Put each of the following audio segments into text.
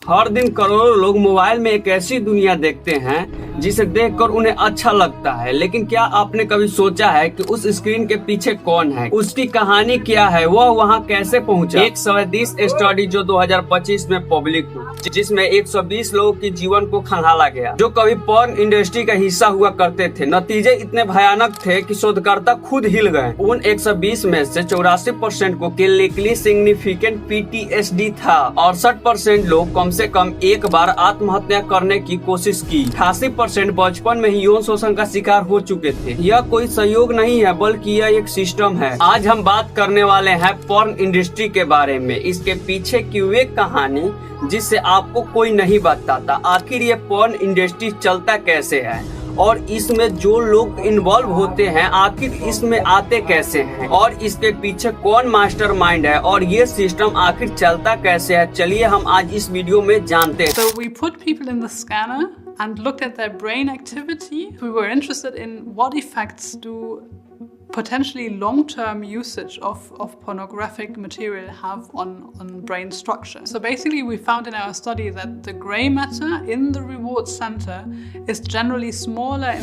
हर दिन करोड़ों लोग मोबाइल में एक ऐसी दुनिया देखते हैं जिसे देखकर उन्हें अच्छा लगता है, लेकिन क्या आपने कभी सोचा है कि उस स्क्रीन के पीछे कौन है, उसकी कहानी क्या है, वह वहां कैसे पहुंचा। एक स्वदेश स्टडी जो 2025 में पब्लिक हुई, जिसमें 120 लोगों के जीवन को खंगाला गया जो कभी पॉर्न इंडस्ट्री का हिस्सा हुआ करते थे। नतीजे इतने भयानक थे कि शोधकर्ता खुद हिल गए। उन 120 में से 84% को क्लिनिकली सिग्निफिकेंट PTSD था। 68% लोग कम से कम एक बार आत्महत्या करने की कोशिश की। 88% बचपन में ही यौन शोषण का शिकार हो चुके थे। यह कोई संयोग नहीं है, बल्कि यह एक सिस्टम है। आज हम बात करने वाले हैं पॉर्न इंडस्ट्री के बारे में, इसके पीछे की वे कहानी जिससे आपको कोई नहीं बताता। आखिर ये पॉर्न इंडस्ट्री चलता कैसे है और इसमें जो लोग इन्वॉल्व होते हैं आखिर इसमें आते कैसे हैं और इसके पीछे कौन मास्टरमाइंड है और ये सिस्टम आखिर चलता कैसे है। चलिए हम आज इस वीडियो में जानते हैं। So we put people in the scanner and looked at their brain activity. We were interested in what effects do potentially long-term usage of pornographic material have on brain structure. So basically we found in our study that the grey matter in the reward center is generally smaller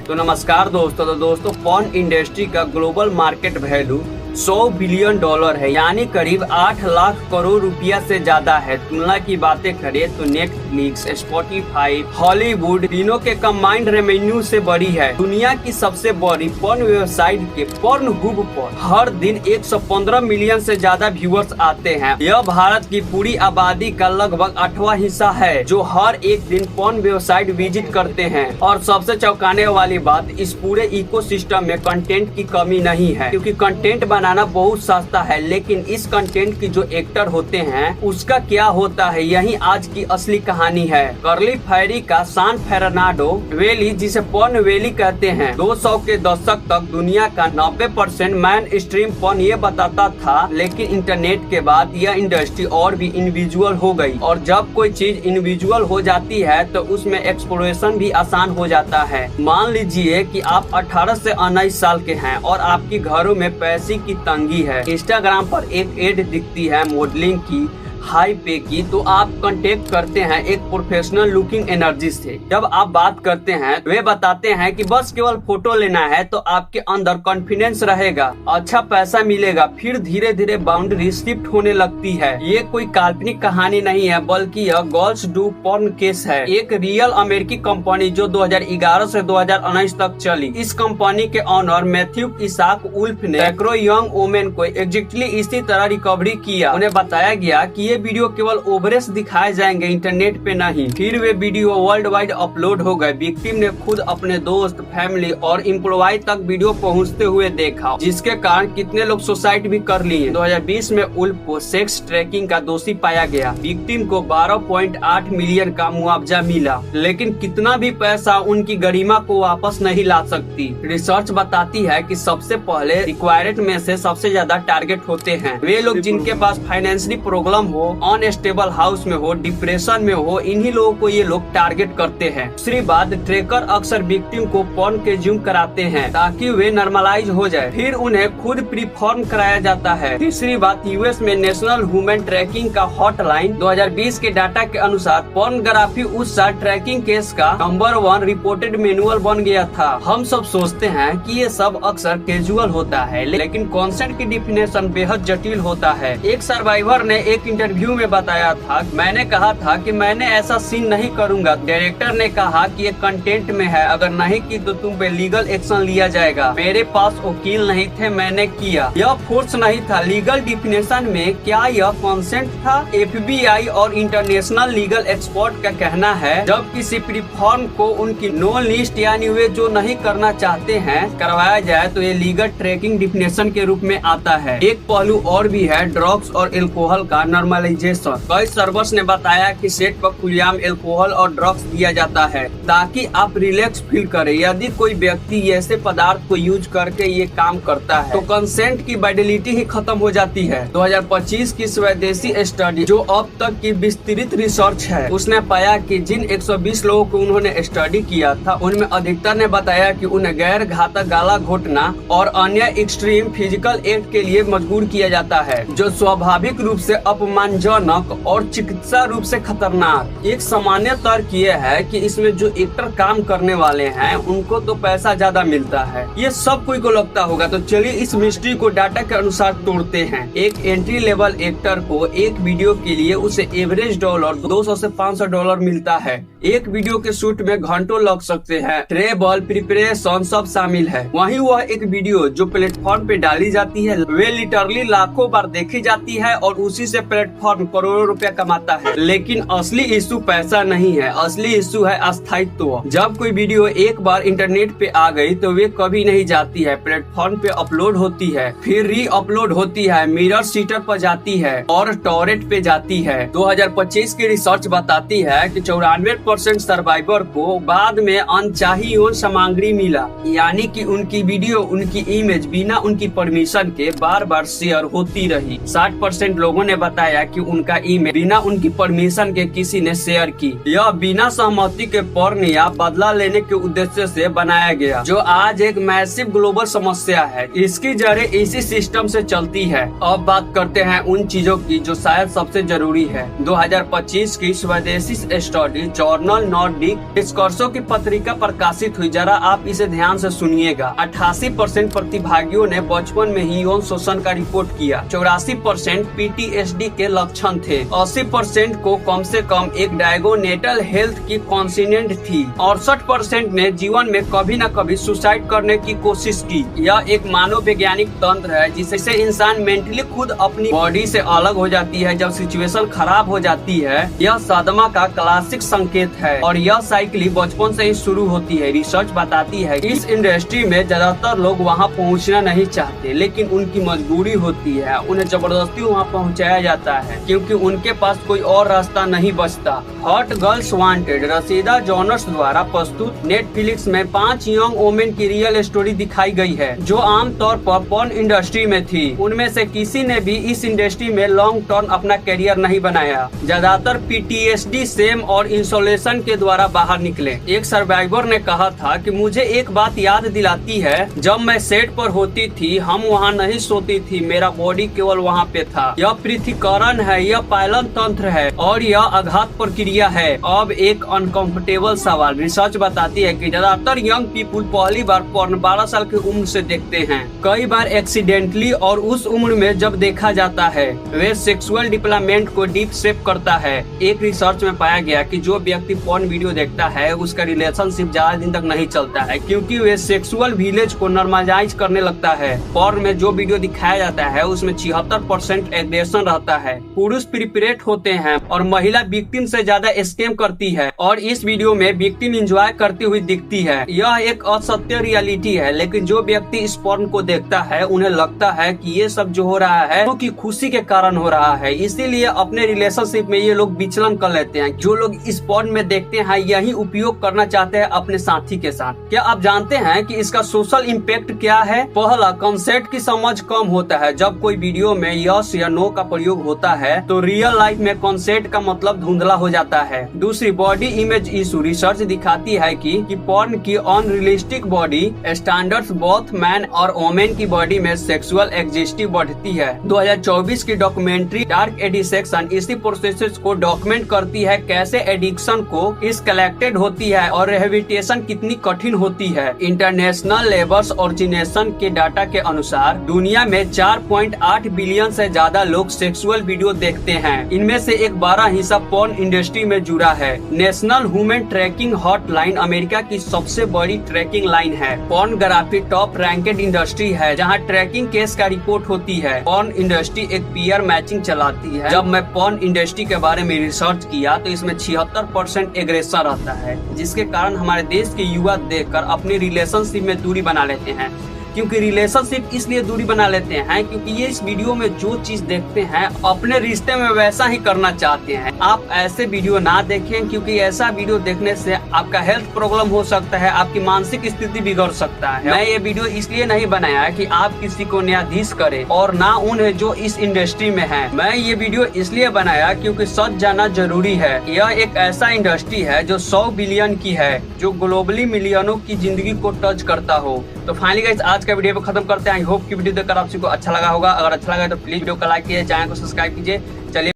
तो नमस्कार दोस्तों, porn industry का global market value $100 billion है, यानी करीब 8 लाख करोड़ रुपया से ज्यादा है। तुलना की बातें करें तो नेटफ्लिक्स, स्पॉटिफाई, हॉलीवुड तीनों के कंबाइंड रेवेन्यू से बड़ी है। दुनिया की सबसे बड़ी पॉर्न वेबसाइट के पॉर्नहब पर हर दिन 115 मिलियन से ज्यादा व्यूअर्स आते हैं। यह भारत की पूरी आबादी का लगभग 8वां हिस्सा है जो हर एक दिन पॉर्न वेबसाइट विजिट करते हैं। और सबसे चौंकाने वाली बात, इस पूरे इकोसिस्टम में कंटेंट की कमी नहीं है, क्योंकि कंटेंट बनाना बहुत सस्ता है, लेकिन इस कंटेंट की जो एक्टर होते हैं उसका क्या होता है, यही आज की असली कहानी है। कर्ली फैरी का सान फेर्नांडो वैली, जिसे पॉर्न वैली कहते हैं, 200 के दशक तक दुनिया का 90% मैन स्ट्रीम पॉर्न ये बताता था, लेकिन इंटरनेट के बाद यह इंडस्ट्री और भी इंडिविजुअल हो गई। और जब कोई चीज इंडिविजुअल हो जाती है तो उसमें एक्सप्लोरेशन भी आसान हो जाता है। मान लीजिए कि आप 18 से 19 साल के हैं और आपकी घरों में पैसे की तंगी है। इंस्टाग्राम पर एक एड दिखती है मॉडलिंग की, हाई पे की, तो आप कांटेक्ट करते हैं एक प्रोफेशनल लुकिंग एनर्जी से। जब आप बात करते हैं वे बताते हैं कि बस केवल फोटो लेना है, तो आपके अंदर कॉन्फिडेंस रहेगा, अच्छा पैसा मिलेगा। फिर धीरे धीरे बाउंड्री शिफ्ट होने लगती है। ये कोई काल्पनिक कहानी नहीं है, बल्कि यह गर्ल्स डू पॉर्न केस है, एक रियल अमेरिकी कंपनी जो 2011 से 2019 तक चली। इस कंपनी के ऑनर मैथ्यू इसाक वुल्फ ने सैकड़ों यंग वुमेन को एग्जैक्टली इसी तरह रिकवरी किया। उन्हें बताया गया कि ये वीडियो केवल ओवरेज दिखाए जाएंगे, इंटरनेट पे नहीं। फिर वे वीडियो वर्ल्ड वाइड अपलोड हो गए। विक्टिम ने खुद अपने दोस्त, फैमिली और एम्प्लॉय तक वीडियो पहुंचते हुए देखा, जिसके कारण कितने लोग सुसाइड भी कर लिए। 2020 में वुल्फ को सेक्स ट्रैकिंग का दोषी पाया गया। विक्टिम को 12.8 मिलियन का मुआवजा मिला, लेकिन कितना भी पैसा उनकी गरिमा को वापस नहीं ला सकती। रिसर्च बताती है कि सबसे पहले रिक्वायर्ड में से सबसे ज्यादा टारगेट होते हैं वे लोग जिनके पास फाइनेंशियली प्रॉब्लम हो, अनस्टेबल हाउस में हो, डिप्रेशन में हो, इन्हीं लोगों को ये लोग टारगेट करते हैं। दूसरी बात, ट्रैकर अक्सर विक्टिम को पॉर्न कंज्यूम कराते हैं ताकि वे नॉर्मलाइज हो जाए, फिर उन्हें खुद प्रीफॉर्म कराया जाता है। तीसरी बात, यूएस में नेशनल ह्यूमन ट्रैकिंग का हॉटलाइन 2020 के डाटा के अनुसार पोर्नोग्राफी उस साल ट्रैकिंग केस का नंबर 1 रिपोर्टेड मैनुअल बन गया था। हम सब सोचते हैं कि ये सब अक्सर कैजुअल होता है, लेकिन कॉन्सेंट की डिफिनेशन बेहद जटिल होता है। एक सर्वाइवर ने एक इंटरव्यू में बताया था, मैंने कहा था कि मैंने ऐसा सीन नहीं करूंगा। डायरेक्टर ने कहा कि ये कंटेंट में है, अगर नहीं की तो तुम पे लीगल एक्शन लिया जाएगा। मेरे पास वकील नहीं थे, मैंने किया। यह फोर्स नहीं था। लीगल डिफिनेशन में क्या यह कंसेंट था? FBI और इंटरनेशनल लीगल एक्सपर्ट का कहना है जब किसी प्रीफॉर्म को उनकी नो लिस्ट यानी वे जो नहीं करना चाहते हैं करवाया जाए तो ये लीगल ट्रैकिंग डिफिनेशन के रूप में आता है। एक पहलू और भी है ड्रग्स और एल्कोहल का। नॉर्मलाइजेशन। कई सर्वर्स ने बताया कि सेट पर खुलेआम अल्कोहल और ड्रग्स दिया जाता है ताकि आप रिलैक्स फील करें। यदि कोई व्यक्ति ऐसे पदार्थ को यूज करके ये काम करता है तो कंसेंट की वैलिडिटी ही खत्म हो जाती है। 2025 की स्वदेशी स्टडी जो अब तक की विस्तृत रिसर्च है, उसने पाया कि जिन 120 लोगों को उन्होंने स्टडी किया था उनमें अधिकतर ने बताया कि उन्हें गैर घातक गाला घोटना और अन्य एक्सट्रीम फिजिकल एक्ट के लिए मजबूर किया जाता है, जो स्वाभाविक रूप से अपमानजनक और चिकित्सा रूप से खतरनाक। एक सामान्य तर्क ये है कि इसमें जो एक्टर काम करने वाले हैं उनको तो पैसा ज्यादा मिलता है, ये सब कोई को लगता होगा। तो चलिए इस मिस्ट्री को डाटा के अनुसार तोड़ते हैं। एक एंट्री लेवल एक्टर को एक वीडियो के लिए उसे एवरेज डॉलर 200 से 500 डॉलर मिलता है। एक वीडियो के शूट में घंटों लग सकते हैं, ट्रेवल प्रिपरेशन सब शामिल है। वहीं वह एक वीडियो जो प्लेटफॉर्म पे डाली जाती है वे लिटरली लाखों बार देखी जाती है और उसी से प्लेटफॉर्म करोड़ों रुपया कमाता है। लेकिन असली इशू पैसा नहीं है, असली इशू है अस्थायित्व। जब कोई वीडियो एक बार इंटरनेट पे आ गई तो वे कभी नहीं जाती है, प्लेटफॉर्म पे अपलोड होती है, फिर री अपलोड होती है, मिरर सीटर पर जाती है और टॉरेंट पे जाती है। 2025 की रिसर्च बताती है कि 94% सर्वाइवर को बाद में अनचाही यौन सामग्री मिला, यानी कि उनकी वीडियो, उनकी इमेज बिना उनकी परमिशन के बार बार शेयर होती रही। 60% लोगों ने बताया कि उनका इमेज बिना उनकी परमिशन के किसी ने शेयर की। यह बिना सहमति के पर्न या बदला लेने के उद्देश्य से बनाया गया, जो आज एक मैसिव ग्लोबल समस्या है। इसकी जड़ें इसी सिस्टम से चलती है। अब बात करते हैं उन चीजों की जो शायद सबसे जरूरी है। 2025 की स्वदेशी स्टडी जर्नल नॉर्डिक डिस्कर्सों की पत्रिका प्रकाशित हुई। जरा आप इसे ध्यान से सुनिएगा। 88% प्रतिभागियों ने बचपन में ही यौन शोषण का रिपोर्ट किया। 84% PTSD के लक्षण थे। 80% को कम से कम एक डायगोनेटल हेल्थ की कॉन्सिनेंट थी। 68% ने जीवन में कभी न कभी सुसाइड करने की कोशिश की। यह एक मानव वैज्ञानिक तंत्र है जिससे इंसान मेंटली खुद अपनी बॉडी से अलग हो जाती है जब सिचुएशन खराब हो जाती है। यह सदमा का क्लासिक संकेत है और यह साइकिल बचपन से ही शुरू होती है। रिसर्च बताती है कि इस इंडस्ट्री में ज्यादातर लोग वहां पहुंचना नहीं चाहते, लेकिन उनकी मजबूरी होती है। उन्हें जबरदस्ती वहां पहुंचाया जाता है क्योंकि उनके पास कोई और रास्ता नहीं बचता। हॉट गर्ल्स वांटेड रसीदा जॉनर्स द्वारा प्रस्तुत नेटफ्लिक्स में 5 यंग वोमेन की रियल स्टोरी दिखाई गई है जो आमतौर पर पॉर्न इंडस्ट्री में थी। उनमें से किसी ने भी इस इंडस्ट्री में लॉन्ग टर्म अपना करियर नहीं बनाया। ज्यादातर PTSD, सेम और इंसोलेशन के द्वारा बाहर निकले। एक सर्वाइवर ने कहा था कि मुझे एक बात याद दिलाती है, जब मैं सेट पर होती थी हम वहाँ नहीं सोती थी, मेरा बॉडी केवल वहाँ पे था। यह पृथक्करण है, यह पायलन तंत्र है और यह आघात प्रक्रिया है। अब एक अनकंफर्टेबल सवाल। रिसर्च बताती है कि ज्यादातर यंग पीपुल पहली बार पोर्न 12 साल की उम्र से देखते हैं, कई बार एक्सीडेंटली, और उस उम्र में जब देखा जाता है वे सेक्सुअल डिप्लॉयमेंट को डीप शेप करता है। एक रिसर्च में पाया गया कि जो व्यक्ति पोर्न वीडियो देखता है उसका रिलेशनशिप ज्यादा दिन तक नहीं चलता है क्योंकि वे सेक्सुअल विलेज को नॉर्मलाइज करने लगता है। पोर्न में जो वीडियो दिखाया जाता है उसमें 76% एग्रेशन रहता है। पुरुष प्रिपरेट होते हैं और महिला विक्टिम से ज्यादा स्कैम करती है और इस वीडियो में विक्टिम एंजॉय करती हुई दिखती है। यह एक असत्य रियलिटी है, लेकिन जो व्यक्ति इस पोर्न को देखता है उन्हें लगता है कि ये सब जो हो रहा है तो की खुशी के कारण हो रहा है, इसीलिए अपने रिलेशनशिप में ये लोग विचलन कर लेते हैं। जो लोग इस पोर्न में देखते हैं यही उपयोग करना चाहते हैं अपने साथी के साथ। क्या आप जानते हैं कि इसका सोशल इम्पैक्ट क्या है? पहला, कंसेंट की समझ कम होता है। जब कोई वीडियो में यस या नो का प्रयोग होता है तो रियल लाइफ में कंसेंट का मतलब धुंधला हो जाता है। दूसरी, बॉडी इमेज इशू। रिसर्च दिखाती है कि पोर्न की unrealistic body standards both man और वोमेन की बॉडी में सेक्सुअल एग्जिस्टिव बढ़ती है। 2024 की डॉक्यूमेंट्री डार्क एडिक्शन इसी प्रोसेस को डॉक्यूमेंट करती है, कैसे एडिक्शन को इस कलेक्टेड होती है और रिहेबिलिटेशन कितनी कठिन होती है। इंटरनेशनल लेबर्स ऑर्गेनाइजेशन के डाटा के अनुसार दुनिया में 4.8 बिलियन से ज्यादा लोग सेक्सुअल वीडियो देखते हैं। इनमें से एक 12 हिस्सा पोर्न इंडस्ट्री में जुड़ा है। National human trafficking hotline America की सबसे बड़ी ट्रैकिंग लाइन है। पोर्नोग्राफी टॉप रैंकेड इंडस्ट्री है जहां ट्रैकिंग केस का रिपोर्ट होती है। पोर्न इंडस्ट्री एक पीयर मैचिंग चलाती है। जब मैं पोर्न इंडस्ट्री के बारे में रिसर्च किया तो इसमें 76% एग्रेशन रहता है, जिसके कारण हमारे देश के युवा देखकर अपनी रिलेशनशिप में दूरी बना लेते हैं। क्योंकि रिलेशनशिप इसलिए दूरी बना लेते हैं क्योंकि ये इस वीडियो में जो चीज देखते हैं अपने रिश्ते में वैसा ही करना चाहते हैं। आप ऐसे वीडियो ना देखें क्योंकि ऐसा वीडियो देखने से आपका हेल्थ प्रॉब्लम हो सकता है, आपकी मानसिक स्थिति बिगड़ सकता है। मैं ये वीडियो इसलिए नहीं बनाया कि आप किसी को न्यायाधीश करें और ना उन्हें जो इस इंडस्ट्री में है। मैं ये वीडियो इसलिए बनाया क्योंकि सच जाना जरूरी है। यह एक ऐसा इंडस्ट्री है जो 100 बिलियन की है, जो ग्लोबली मिलियनों की जिंदगी को टच करता हो। तो फाइनली गाइस आज का वीडियो को खत्म करते हैं। आई होप की वीडियो देखकर आप सबको अच्छा लगा होगा। अगर अच्छा लगा तो प्लीज वीडियो को लाइक कीजिए, चैनल को सब्सक्राइब कीजिए।